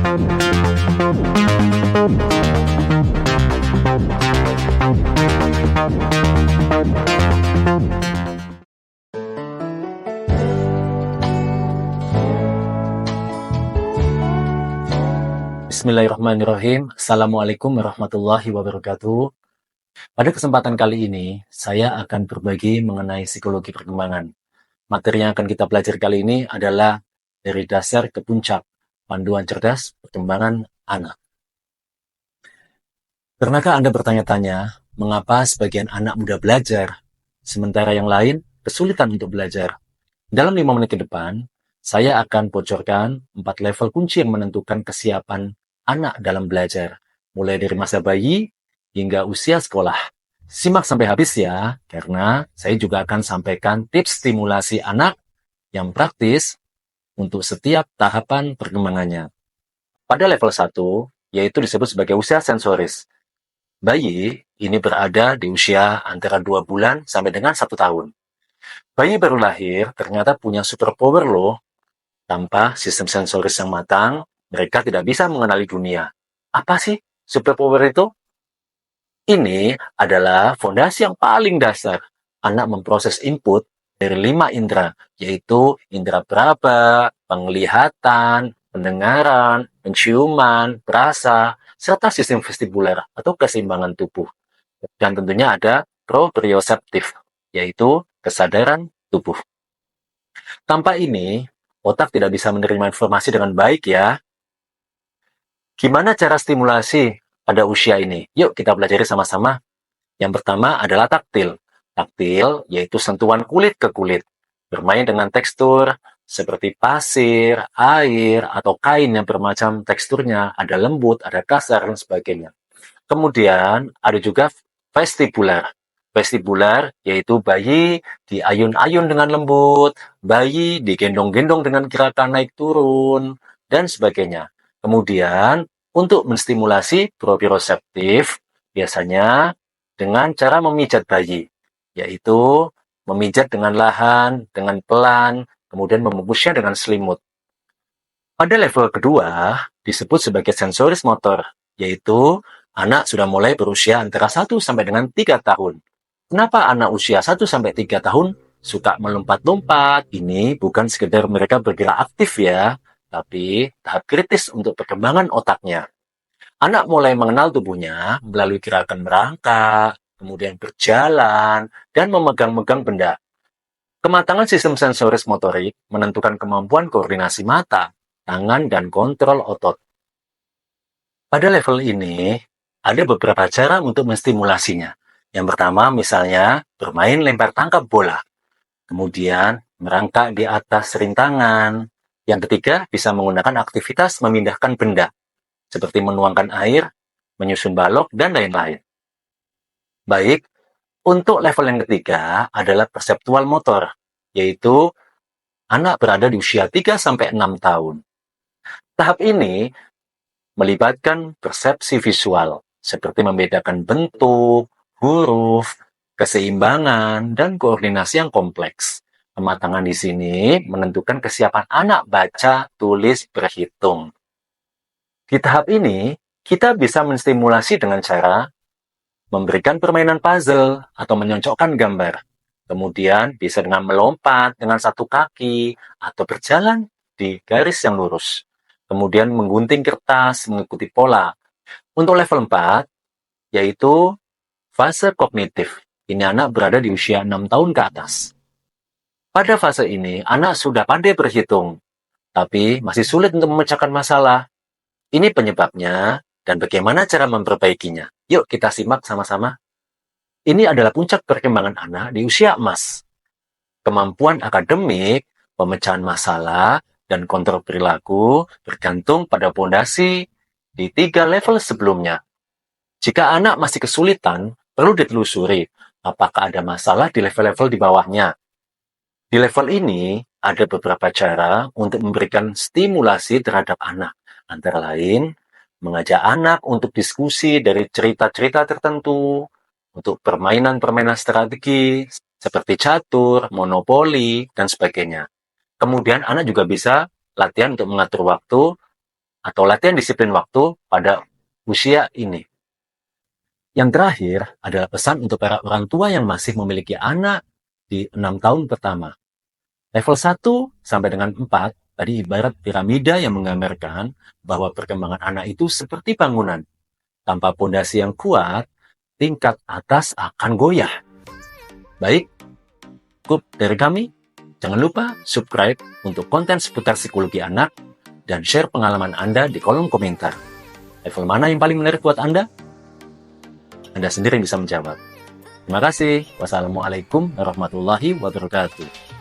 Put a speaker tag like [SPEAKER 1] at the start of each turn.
[SPEAKER 1] Bismillahirrahmanirrahim. Assalamualaikum warahmatullahi wabarakatuh. Pada kesempatan kali ini, saya akan berbagi mengenai psikologi perkembangan. Materi yang akan kita pelajari kali ini adalah dari dasar ke puncak, panduan cerdas perkembangan anak. Pernahkah Anda bertanya-tanya, mengapa sebagian anak mudah belajar, sementara yang lain kesulitan untuk belajar? Dalam 5 menit ke depan, saya akan bocorkan 4 level kunci yang menentukan kesiapan anak dalam belajar, mulai dari masa bayi hingga usia sekolah. Simak sampai habis ya, karena saya juga akan sampaikan tips stimulasi anak yang praktis untuk setiap tahapan perkembangannya. Pada level 1, yaitu disebut sebagai usia sensoris. Bayi ini berada di usia antara 2 bulan sampai dengan 1 tahun. Bayi baru lahir ternyata punya superpower loh. Tanpa sistem sensoris yang matang, mereka tidak bisa mengenali dunia. Apa sih superpower itu? Ini adalah fondasi yang paling dasar. Anak memproses input dari 5 indera, yaitu indera peraba, penglihatan, pendengaran, penciuman, perasa, serta sistem vestibuler atau keseimbangan tubuh. Dan tentunya ada proprioseptif, yaitu kesadaran tubuh. Tanpa ini, otak tidak bisa menerima informasi dengan baik ya. Gimana cara stimulasi pada usia ini? Yuk kita pelajari sama-sama. Yang pertama adalah taktil. Taktil yaitu sentuhan kulit ke kulit. Bermain dengan tekstur seperti pasir, air, atau kain yang bermacam teksturnya. Ada lembut, ada kasar, dan sebagainya. Kemudian ada juga vestibular. Vestibular yaitu bayi diayun-ayun dengan lembut, bayi digendong-gendong dengan gerakan naik turun, dan sebagainya. Kemudian untuk menstimulasi proprioseptif, biasanya dengan cara memijat bayi, yaitu memijat dengan lahan, dengan pelan, kemudian membungkusnya dengan selimut. Pada level kedua, disebut sebagai sensoris motor, yaitu anak sudah mulai berusia antara 1 sampai dengan 3 tahun. Kenapa anak usia 1 sampai 3 tahun suka melompat-lompat? Ini bukan sekedar mereka bergerak aktif ya, tapi tahap kritis untuk perkembangan otaknya. Anak mulai mengenal tubuhnya melalui gerakan merangkak, kemudian berjalan, dan memegang-megang benda. Kematangan sistem sensoris motorik menentukan kemampuan koordinasi mata, tangan, dan kontrol otot. Pada level ini, ada beberapa cara untuk menstimulasinya. Yang pertama, misalnya, bermain lempar tangkap bola. Kemudian, merangkak di atas rintangan. Yang ketiga, bisa menggunakan aktivitas memindahkan benda, seperti menuangkan air, menyusun balok, dan lain-lain. Baik, untuk level yang ketiga adalah perseptual motor, yaitu anak berada di usia 3-6 tahun. Tahap ini melibatkan persepsi visual, seperti membedakan bentuk, huruf, keseimbangan, dan koordinasi yang kompleks. Kematangan di sini menentukan kesiapan anak baca, tulis, berhitung. Di tahap ini, kita bisa menstimulasi dengan cara memberikan permainan puzzle atau menyocokkan gambar. Kemudian bisa dengan melompat dengan satu kaki atau berjalan di garis yang lurus. Kemudian menggunting kertas mengikuti pola. Untuk level 4, yaitu fase kognitif. Ini anak berada di usia 6 tahun ke atas. Pada fase ini, anak sudah pandai berhitung, tapi masih sulit untuk memecahkan masalah. Ini penyebabnya dan bagaimana cara memperbaikinya. Yuk kita simak sama-sama. Ini adalah puncak perkembangan anak di usia emas. Kemampuan akademik, pemecahan masalah, dan kontrol perilaku bergantung pada fondasi di 3 level sebelumnya. Jika anak masih kesulitan, perlu ditelusuri apakah ada masalah di level-level di bawahnya. Di level ini, ada beberapa cara untuk memberikan stimulasi terhadap anak. Antara lain, mengajak anak untuk diskusi dari cerita-cerita tertentu, untuk permainan-permainan strategi, seperti catur, monopoli, dan sebagainya. Kemudian anak juga bisa latihan untuk mengatur waktu atau latihan disiplin waktu pada usia ini. Yang terakhir adalah pesan untuk para orang tua yang masih memiliki anak di 6 tahun pertama. Level 1 sampai dengan 4 tadi ibarat piramida yang menggambarkan bahwa perkembangan anak itu seperti bangunan. Tanpa pondasi yang kuat, tingkat atas akan goyah. Baik, cukup dari kami. Jangan lupa subscribe untuk konten seputar psikologi anak dan share pengalaman Anda di kolom komentar. Level mana yang paling menarik buat Anda? Anda sendiri yang bisa menjawab. Terima kasih. Wassalamualaikum warahmatullahi wabarakatuh.